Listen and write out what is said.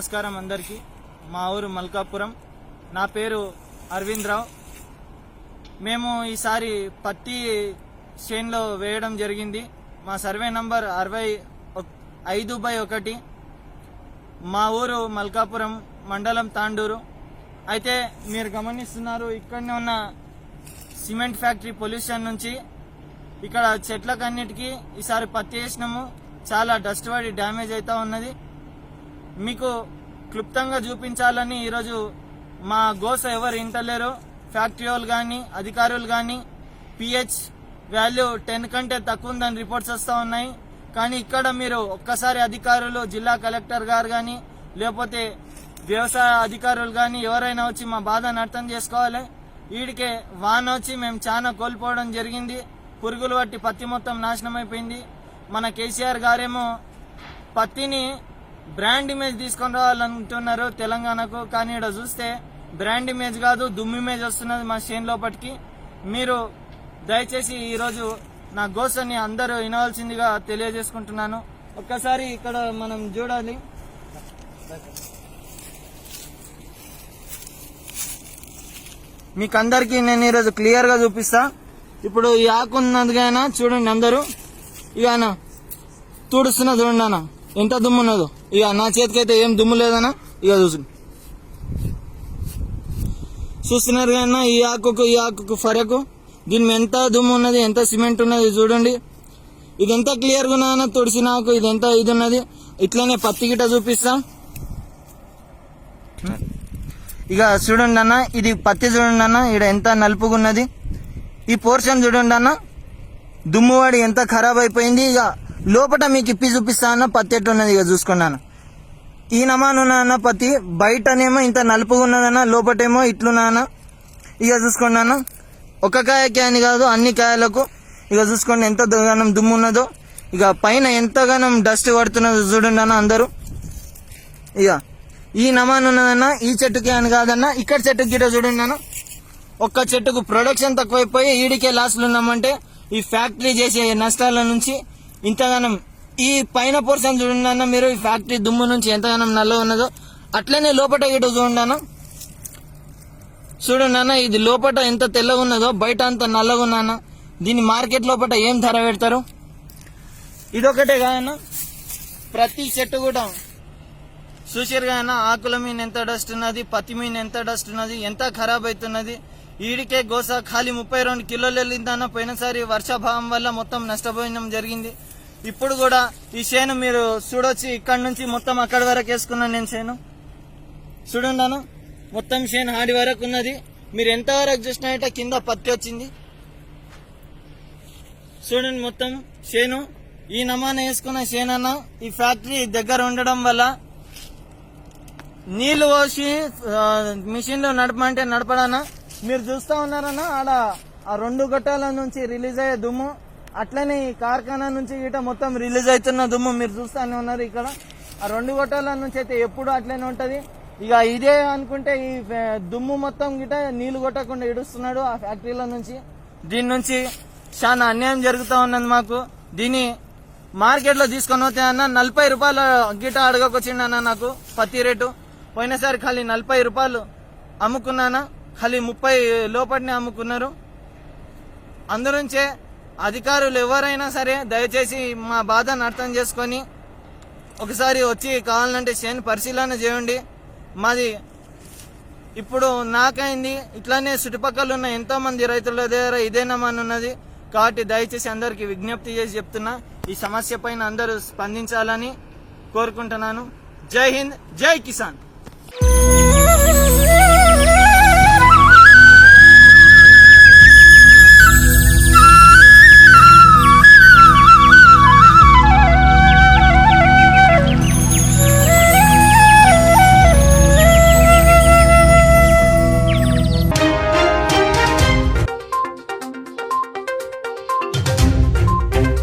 నమస్కారం అందరికీ. మా ఊరు మల్కాపురం. నా పేరు అరవింద్ రావు. మేము ఈసారి పత్తి చేన్లో వేయడం జరిగింది. మా సర్వే నంబర్ 65/1. మా ఊరు మల్కాపురం, మండలం తాండూరు. అయితే మీరు గమనిస్తున్నారు, ఇక్కడనే ఉన్న సిమెంట్ ఫ్యాక్టరీ పొల్యూషన్ నుంచి ఇక్కడ చెట్లకన్నిటికీ ఈసారి పత్తి వేసినాము. చాలా డస్ట్ పడి డ్యామేజ్ అవుతా ఉన్నది. మీకు క్లుప్తంగా చూపించాలని ఈరోజు మా గోస ఎవరు ఇంటలేరు. ఫ్యాక్టరీ వాళ్ళు కానీ అధికారులు కానీ పిహెచ్ వాల్యూ 10 కంటే తక్కువ ఉందని రిపోర్ట్స్ వస్తూ ఉన్నాయి. కానీ ఇక్కడ మీరు ఒక్కసారి అధికారులు, జిల్లా కలెక్టర్ గారు కానీ లేకపోతే వ్యవసాయ అధికారులు కానీ ఎవరైనా వచ్చి మా బాధను అర్థం చేసుకోవాలి. వీడికే వాన వచ్చి మేము చాలా కోల్పోవడం జరిగింది. పురుగులు పట్టి పత్తి మొత్తం నాశనం అయిపోయింది. మన కేసీఆర్ గారేమో పత్తిని బ్రాండ్ ఇమేజ్ తీసుకొని రావాలంటున్నారు తెలంగాణకు. కానీ ఇక్కడ చూస్తే బ్రాండ్ ఇమేజ్ కాదు, దుమ్ము ఇమేజ్ వస్తున్నది మా చేను లోపలికి. మీరు దయచేసి ఈరోజు నా గోసని అందరూ వినవలసిందిగా తెలియజేసుకుంటున్నాను. ఒక్కసారి ఇక్కడ మనం చూడాలి. మీకు అందరికీ నేను ఈరోజు క్లియర్ గా చూపిస్తా. ఇప్పుడు ఈ ఆకు ఉన్నదిగా చూడండి అందరూ. ఇక తుడుస్తున్నా చూడండి అన్న, ఎంత దుమ్ము ఉన్నదో. ఇక నా చేతికైతే ఏం దుమ్ము లేదన్నా. ఇక చూస్తున్నారు కన్నా ఈ ఆకుకు ఫరకు. దీని ఎంత దుమ్ము ఉన్నది, ఎంత సిమెంట్ ఉన్నది చూడండి. ఇది ఎంత క్లియర్గా ఉన్నదన్న తుడిసిన ఆకు. ఇది ఎంత ఇది ఉన్నది. ఇట్లనే పత్తి గిట్ట చూపిస్తా. ఇక చూడండి అన్న, ఇది పత్తి చూడండి అన్న, ఇక్కడ ఎంత నలుపుగా ఉన్నది. ఈ పోర్షన్ చూడండి అన్న, దుమ్ము వాడి ఎంత ఖరాబ్ అయిపోయింది. ఇక లోపల మీకు ఇప్పి చూపిస్తా అన్న పత్తి ఎట్టున్నది. ఇక చూసుకున్నాను, ఈ నమానున్న పత్తి బయటనేమో ఇంత నలుపుగా ఉన్నదన్న, లోపటేమో ఇట్లున్నా. ఇక చూసుకోండి అన్న, ఒక కాయకి అని కాదు అన్ని కాయలకు. ఇక చూసుకోండి ఎంత గానం దుమ్ము ఉన్నదో. ఇక పైన ఎంతగానం డస్ట్ పడుతున్నదో చూడండి అన్న అందరూ. ఇక ఈ నమాన్ ఉన్నదన్న, ఈ చెట్టుకి అని కాదన్న, ఇక్కడ చెట్టుకి గిట్ట చూడండి అన్న. ఒక్క చెట్టుకు ప్రొడక్షన్ తక్కువైపోయి ఈడికే లాస్లు ఉన్నామంటే ఈ ఫ్యాక్టరీ చేసే నష్టాల నుంచి ఇంతగానం. ఈ పైన పోర్షన్ చూడండి అన్న మీరు, ఈ ఫ్యాక్టరీ దుమ్ము నుంచి ఎంతగానం నల్ల ఉన్నదో. అట్లనే లోపల గిట్ట చూడండి అన్న, చూడండి అన్న, ఇది లోపల ఎంత తెల్లగా ఉన్నదో, బయట అంత నల్లగా ఉన్నా. దీన్ని మార్కెట్ లోపల ఏం ధర పెడతారు? ఇదొకటే కాదన్న, ప్రతి చెట్టు కూడా చూసారు కదా ఆకుల మీద ఎంత డస్ట్ ఉన్నది, పత్తి మీద ఎంత డస్ట్ ఉన్నది, ఎంత ఖరాబ్ అవుతున్నది. ఈడికే గోస ఖాళీ 32 కిలోలు వెళ్ళిందన్న. పోయినసారి వర్షాభావం వల్ల మొత్తం నష్టపోయడం జరిగింది. ఇప్పుడు కూడా ఈ చేను మీరు చూడొచ్చు, ఇక్కడ నుంచి మొత్తం అక్కడి వరకు వేసుకున్నాను నేను చేను. చూడండి అన్న, మొత్తం చేను ఆడి వరకు ఉన్నది. మీరు ఎంత వరకు చూసినట్ట కింద పత్తి వచ్చింది. చూడండి మొత్తం చేను ఈ నమాన వేసుకున్న చేను అన్న. ఈ ఫ్యాక్టరీ దగ్గర ఉండడం వల్ల నీళ్లు పోసి మిషన్ లో నడపమంటే నడపడానా. మీరు చూస్తా ఉన్నారన్నా, ఆడ ఆ 2 గొట్టాల నుంచి రిలీజ్ అయ్యే దుమ్ము, అట్లనే ఈ కార్ఖానా నుంచి గిట మొత్తం రిలీజ్ అవుతున్న దుమ్ము మీరు చూస్తానే ఉన్నారు. ఇక్కడ ఆ 2 గొట్టాల నుంచి అయితే ఎప్పుడు అట్లనే ఉంటది. ఇక ఇదే అనుకుంటే ఈ దుమ్ము మొత్తం గిట నీళ్లు కొట్టకుండా ఇడుస్తున్నాడు ఆ ఫ్యాక్టరీల నుంచి. దీని నుంచి చాలా అన్యాయం జరుగుతూ ఉన్నది మాకు. దీన్ని మార్కెట్ లో తీసుకొని పోతే అన్న 40 రూపాయల గిట అడగకొచ్చిండు అన్న నాకు పత్తి రేటు. పోయినసారి ఖాళీ 40 రూపాయలు అమ్ముకున్నానా, ఖాళీ 30 లోపటినే అమ్ముకున్నారు. అందునుంచే అధికారులు ఎవరైనా సరే దయచేసి మా బాధను అర్థం చేసుకొని ఒకసారి వచ్చి కావాలంటే చేను పరిశీలన చేయండి. మాది ఇప్పుడు నాకైంది, ఇట్లానే చుట్టుపక్కల ఉన్న ఎంతో మంది రైతుల దగ్గర ఇదేనమని ఉన్నది. కాబట్టి దయచేసి అందరికి విజ్ఞప్తి చేసి చెప్తున్నా, ఈ సమస్య పైన అందరూ స్పందించాలని కోరుకుంటున్నాను. జై హింద్, జై కిసాన్.